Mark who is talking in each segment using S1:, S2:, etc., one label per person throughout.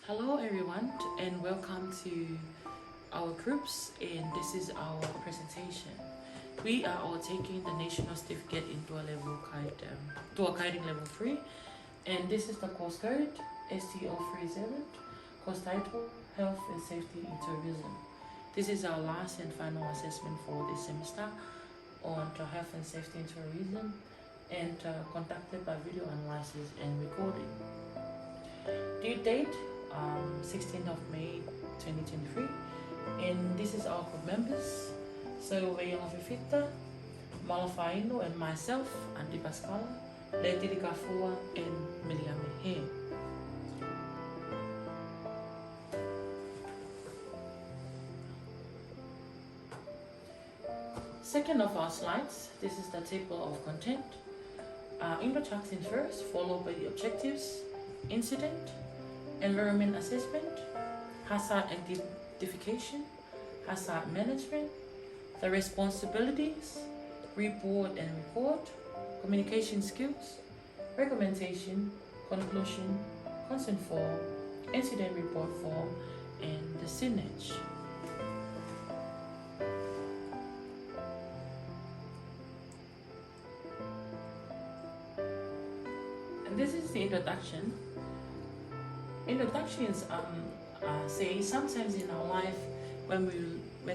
S1: Hello everyone and welcome to our groups, and this is our presentation. We are all taking the national certificate into a kiting level 3, and this is the course code ST030, course title Health and Safety in Tourism. This is our last and final assessment for this semester on health and safety in tourism, and conducted by video analysis and recording. Due date 16th of May 2023, and this is our group members. So Weyong Fifita, Malafaino, and myself, Andy Pascal, Leti Kafua, and Miriam He. Second of our slides, this is the table of content. Introduction first, followed by the objectives, incident, environment assessment, hazard identification, hazard management, the responsibilities, report and record, communication skills, recommendation, conclusion, consent form, incident report form, and the signage. And this is the introduction. Introductions say sometimes in our life when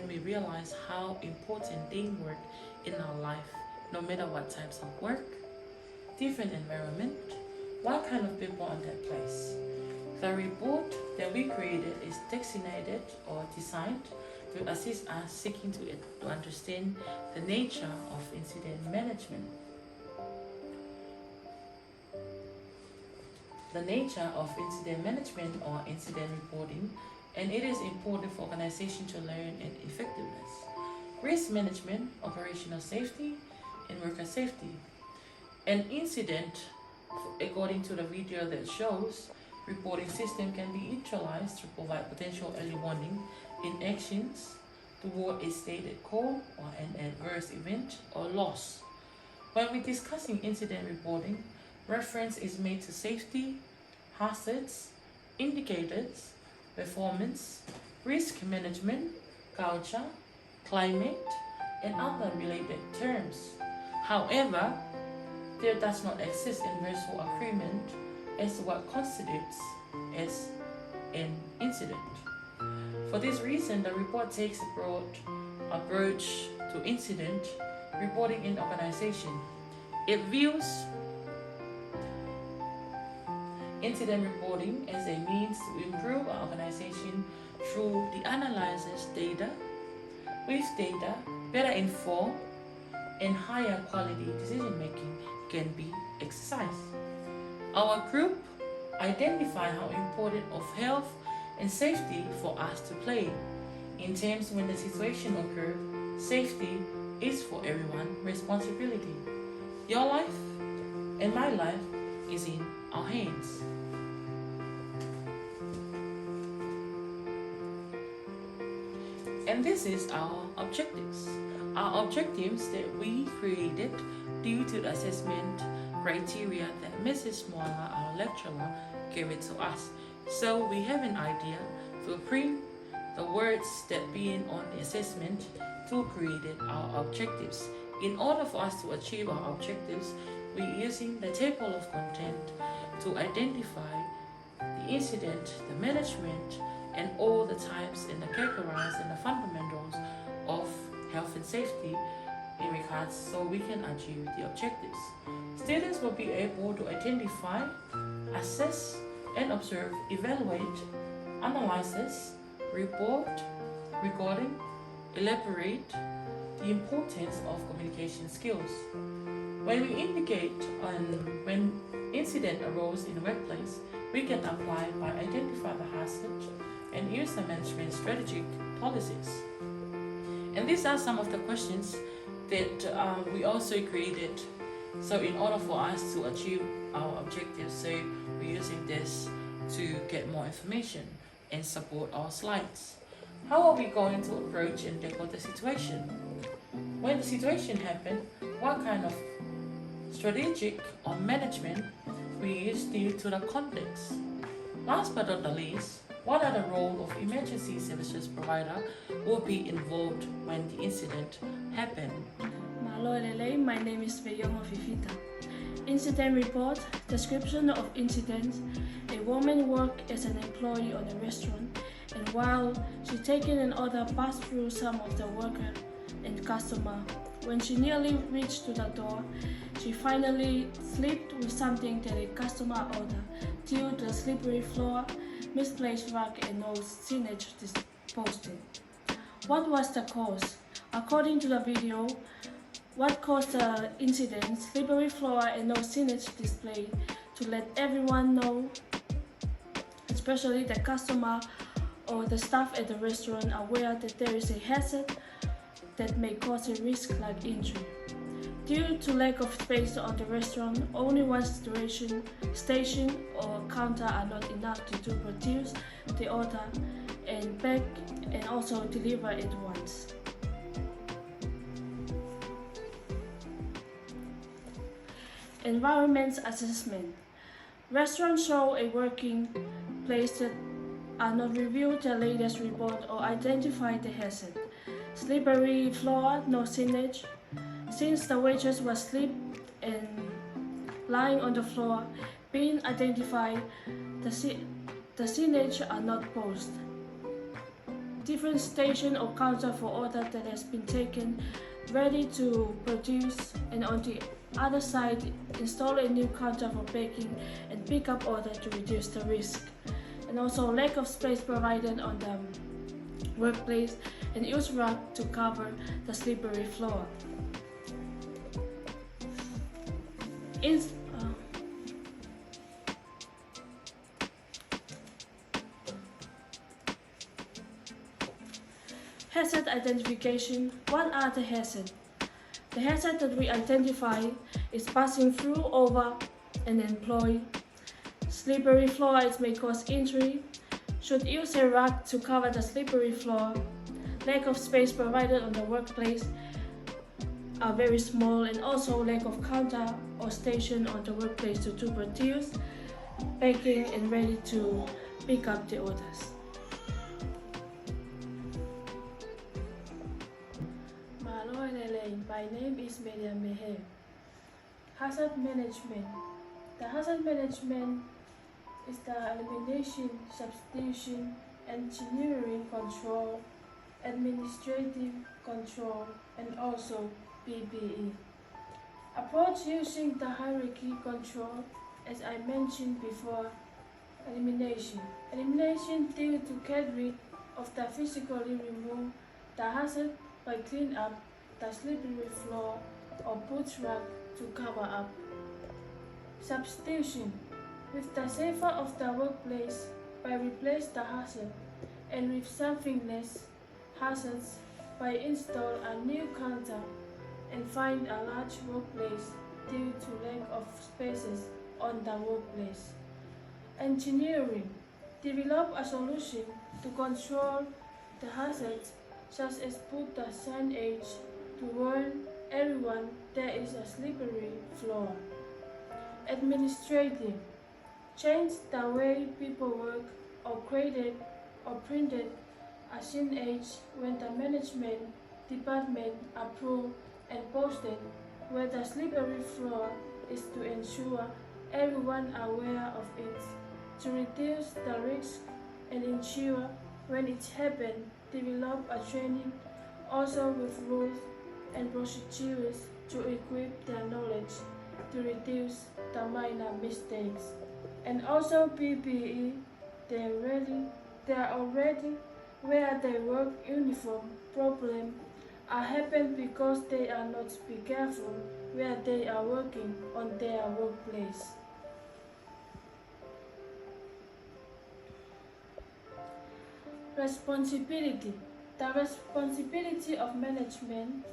S1: we realize how important teamwork in our life, no matter what types of work, different environment, what kind of people on that place. The report that we created is designated or designed to assist us seeking to understand the nature of incident management. The nature of incident management or incident reporting, and it is important for organizations to learn and effectiveness. Risk management, operational safety, and worker safety. An incident, according to the video that shows, reporting system can be utilized to provide potential early warning in actions toward a stated call or an adverse event or loss. When we're discussing incident reporting, reference is made to safety, hazards, indicators, performance, risk management, culture, climate, and other related terms. However, there does not exist universal agreement as to what constitutes as an incident. For this reason, the report takes a broad approach to incident reporting in organization. It views incident reporting as a means to improve our organization through the analysis data. With data, better informed and higher quality decision making can be exercised. Our group identify how important of health and safety for us to play. In terms when the situation occurs, safety is for everyone's responsibility. Your life and my life is in our hands. And this is our objectives. Our objectives that we created due to the assessment criteria that Mrs. Mola, our lecturer, gave it to us. So we have an idea to print the words that being on the assessment to create our objectives. In order for us to achieve our objectives, we're using the table of content to identify the incident, the management, and all the types and the categorize and the fundamentals of health and safety in regards so we can achieve the objectives. Students will be able to identify, assess, and observe, evaluate, analysis, report, recording, elaborate the importance of communication skills. When we indicate when incident arose in the workplace, we can apply by identify the hazard and use the management strategic policies. And these are some of the questions that we also created. So in order for us to achieve our objectives, so we're using this to get more information and support our slides. How are we going to approach and tackle the situation? When the situation happens, what kind of strategic or management we use due to the context? Last but not the least, what are the role of emergency services provider will be involved when the incident happened?
S2: Malolele, my name is Veyongo Fifita. Incident report, description of incident. A woman worked as an employee on a restaurant, and while she taking an order passed through some of the worker and customer. When she nearly reached to the door, she finally slipped with something that a customer ordered due to the slippery floor, misplaced rug, and no signage posted. What was the cause? According to the video, what caused the incident, slippery floor and no signage display to let everyone know, especially the customer or the staff at the restaurant, aware that there is a hazard that may cause a risk like injury. Due to lack of space on the restaurant, only one station or counter are not enough to produce the order and pack and also deliver at once. Environment assessment. Restaurants show a working place that are not reviewed the latest report or identify the hazard. Slippery floor, no signage. Since the waitress was asleep and lying on the floor, being identified, the signage are not posted. Different station or counter for order that has been taken, ready to produce, and on the other side, install a new counter for packing and pick up order to reduce the risk. And also lack of space provided on the workplace and use rug to cover the slippery floor. Hazard identification. What are the hazards? The hazard that we identify is passing through, over, an employee. Slippery floor may cause injury. Should use a rug to cover the slippery floor. Lack of space provided on the workplace are very small, and also lack of counter or station on the workplace to produce, packing, and ready to pick up the orders. My name is Miriam Meher. Hazard management. The hazard management is the elimination, substitution, engineering control, administrative control, and also PPE. Approach using the hierarchy control, as I mentioned before. Elimination. Elimination due to get rid of the physically remove the hazard by clean up the slippery floor or put rug to cover up. Substitution. With the safer of the workplace by replace the hazard, and with something less hazards by install a new counter and find a large workplace due to lack of spaces on the workplace. Engineering. Develop a solution to control the hazards, such as put the signage to warn everyone there is a slippery floor. Administrative. Change the way people work or created or printed a signage when the management department approved and posted where the slippery floor is to ensure everyone aware of it, to reduce the risk and ensure when it happens, develop a training also with rules and procedures to equip their knowledge to reduce the minor mistakes. And also PPE, they are already where they work uniform problem are happen because they are not be careful where they are working on their workplace. Responsibility. The responsibility of management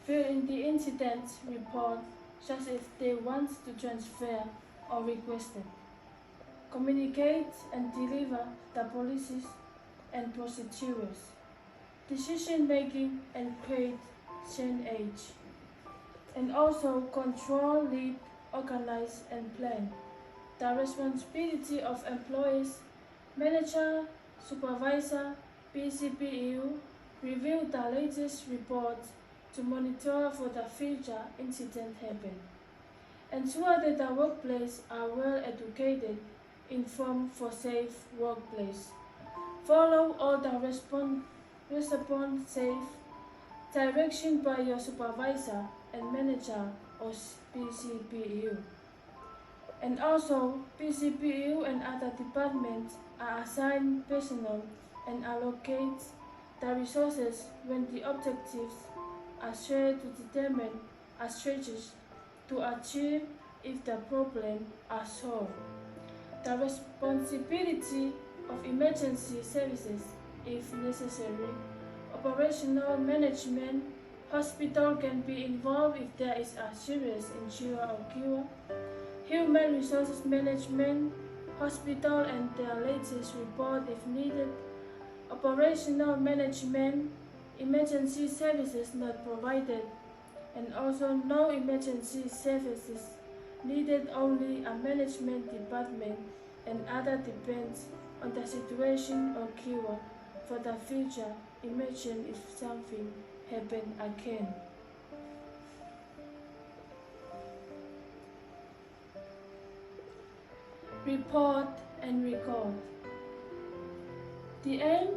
S2: fill in the incident report, such as they want to transfer or request it. Communicate and deliver the policies and procedures. Decision making and create change. And also control, lead, organize and plan. the responsibility of employees, manager, supervisor, PCPU, review the latest report to monitor for the future incident happen. Ensure that the workplace are well educated, informed for safe workplace. Follow all the response safe direction by your supervisor and manager or PCPU. And also, PCPU and other departments are assigned personnel and allocate the resources when the objectives are shared to determine a strategy to achieve if the problem are solved. The responsibility of emergency services if necessary. Operational management. Hospital can be involved if there is a serious injury or cure. Human resources management. Hospital and their latest report if needed. Operational management. Emergency services not provided, and also no emergency services needed, only a management department, and other depends on the situation or cure for the future. Imagine if something happen again. Report and record. The aim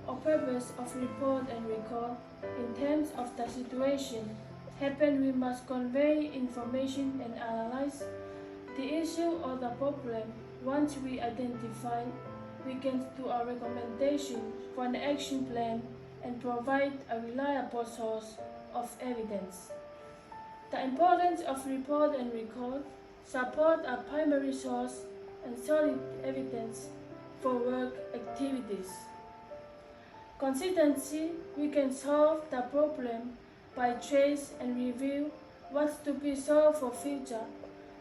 S2: or purpose of report and record in terms of the situation happen, we must convey information and analyze the issue or the problem. Once we identify, we can do a recommendation for an action plan and provide a reliable source of evidence. The importance of report and record support a primary source and solid evidence for work activities. Consistency, we can solve the problem by trace and review what's to be solved for future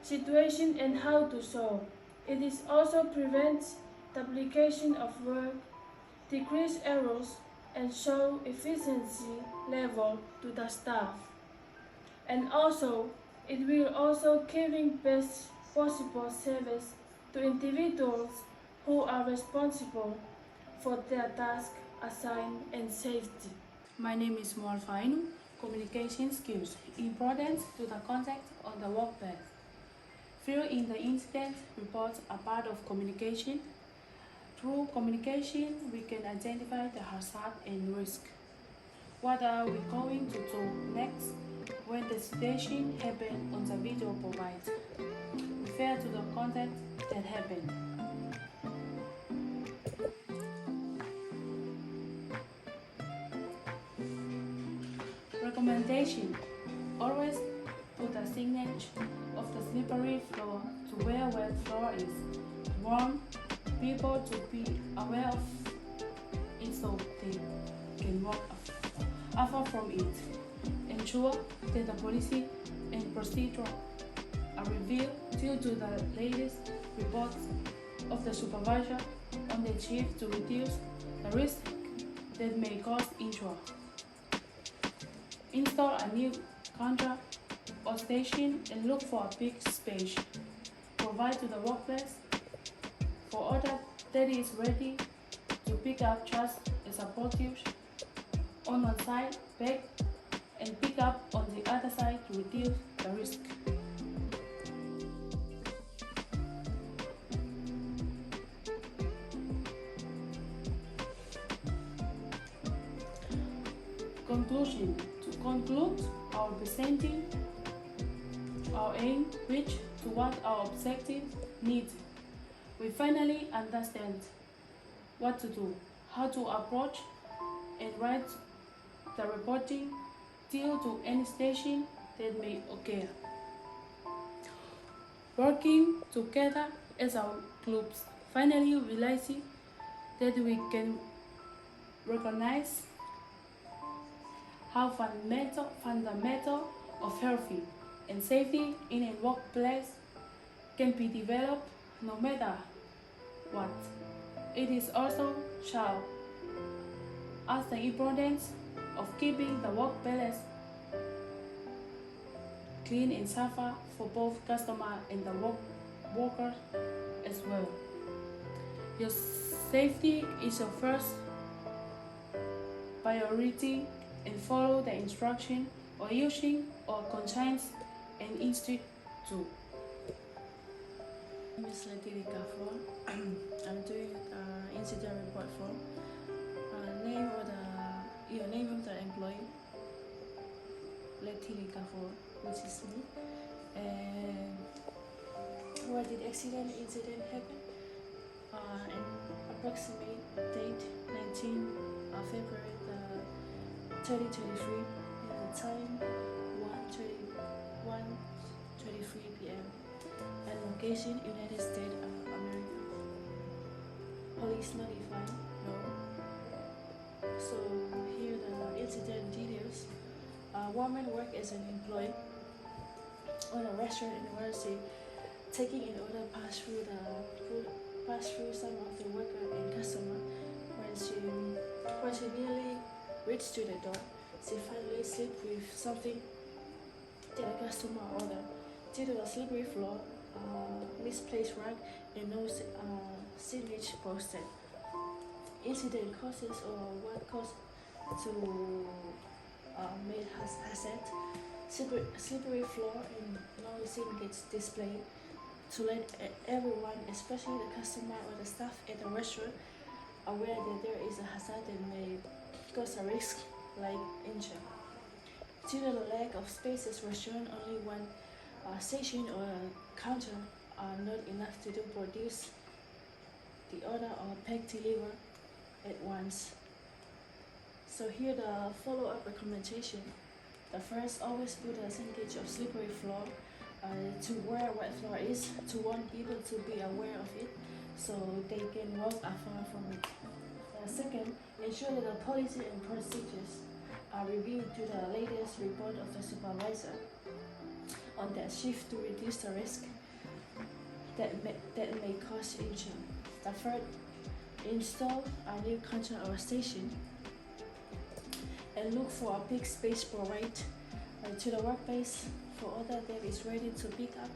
S2: situation and how to solve. It is also prevents duplication of work, decrease errors, and show efficiency level to the staff. And also, it will also giving best possible service to individuals who are responsible for their task assigned and safety.
S1: My name is Moal Fainu. Communication skills. Importance to the contact on the workplace. Fill in the incident reports are part of communication. Through communication, we can identify the hazard and risk. What are we going to do next when the situation happens on the video provided? Refer to the content that happened. Recommendation. Always put a signature of the slippery floor to where wet floor is. Warn people to be aware of it so they can walk afar from it. Ensure that the policy and procedure are reviewed due to the latest reports of the supervisor on the chief to reduce the risk that may cause injury. Install a new counter or station and look for a big space. Provide to the workplace for order that is ready to pick up trash and supportive on one side, back, and pick up on the other side to reduce the risk. Conclusion. To conclude our presenting, our aim reach to what our objective needs. We finally understand what to do, how to approach and write the reporting due to any station that may occur. Working together as our groups, finally realizing that we can recognize how fundamental of healthy and safety in a workplace can be developed no matter what. It is also shown as the importance of keeping the workplace clean and safer for both customer and the
S2: worker as well. Your safety is your first priority, and follow the instruction or using or contains an institute to. My name is Letty Kafor. I'm doing incident report form. Name of the employee, Letty Kafor, which is me. And where did incident happen? In approximate date 19 February 2023, and the time 1:23 p.m. and location United States of America. Police notified, no. So here the incident details. A woman worked as an employee on a restaurant in Mercy, taking in order pass through some of the worker and customer. When she nearly reached to the door, she finally slipped with something that the customer ordered. Due to the slippery floor, misplaced rag, and no signage posted. Incident causes or what caused to made hazard, slippery floor, and no signage display to let everyone, especially the customer or the staff at the restaurant, aware that there is a hazard that may cause a risk like injury. Due to the lack of spaces, restaurant only one station or counter are not enough to produce the order or pack deliver at once. So here the follow-up recommendation. The first, always put a signage of slippery floor to where wet floor is, to want people to be aware of it so they can walk afar from it. Second, ensure that the policy and procedures are reviewed to the latest report of the supervisor on that shift to reduce the risk that may cause injury. The third, install a new counter or station and look for a big space provided to the workplace for order that is ready to pick up,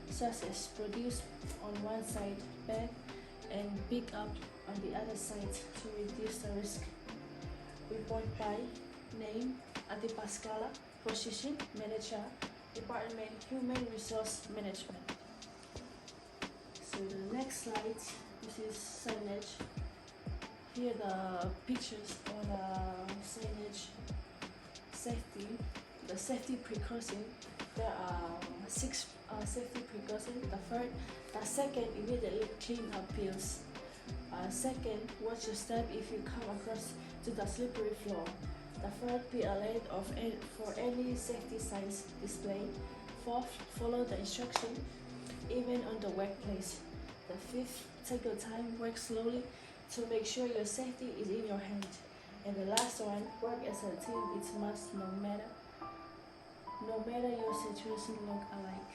S2: such as produce on one side, bag, and pick up on the other side to reduce the risk. Report by name, Adi Pascala, position, manager, department, human resource management. So the next slide, this is signage. Here the pictures on the signage safety, the safety precaution. There are 6 safety precautions. The second, immediately clean up pills. Second, watch your step if you come across to the slippery floor. The third, be alert for any safety signs displayed. Fourth, follow the instruction even on the workplace. The fifth, take your time, work slowly to make sure your safety is in your hand. And the last one, work as a team. It's must no matter your situation look alike.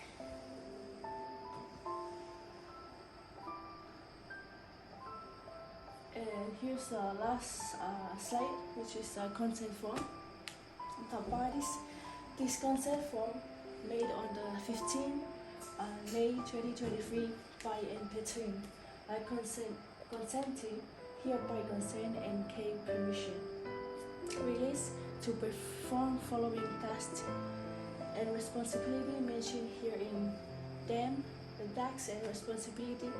S2: And here's the last slide, which is a consent form. The parties, this consent form made on the 15th May 2023 by and between consenting hereby consent and gave permission. Release to perform following tasks and responsibility mentioned herein. Them, the tasks and responsibility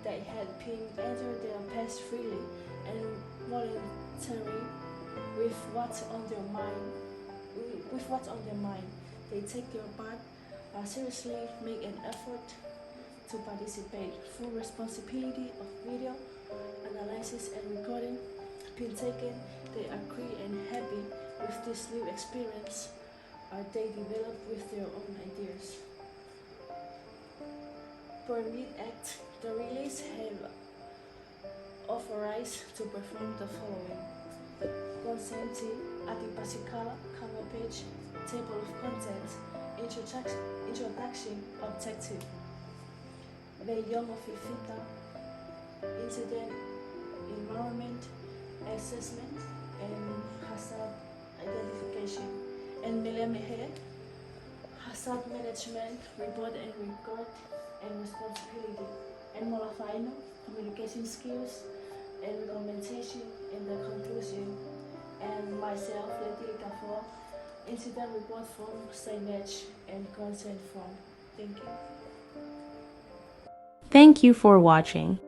S2: that had been entered their past freely and voluntarily with what's on their mind. They take their part seriously, make an effort to participate. Full responsibility of video analysis and recording been taken. They agree and happy with this new experience they develop with their own ideas. Permit Act, the release have authorized to perform the following. Consentee, Adipasikala, cover page, table of contents, introduction, objective. Veyomo Fifita, incident, environment, assessment, and hazard identification. And Milemehe, hazard management, report and record, and responsibility. And Molafino, communication skills and recommendation in the conclusion. And myself, Letty Kafor, incident report form, signage, and consent form. Thank you.
S3: Thank you for watching.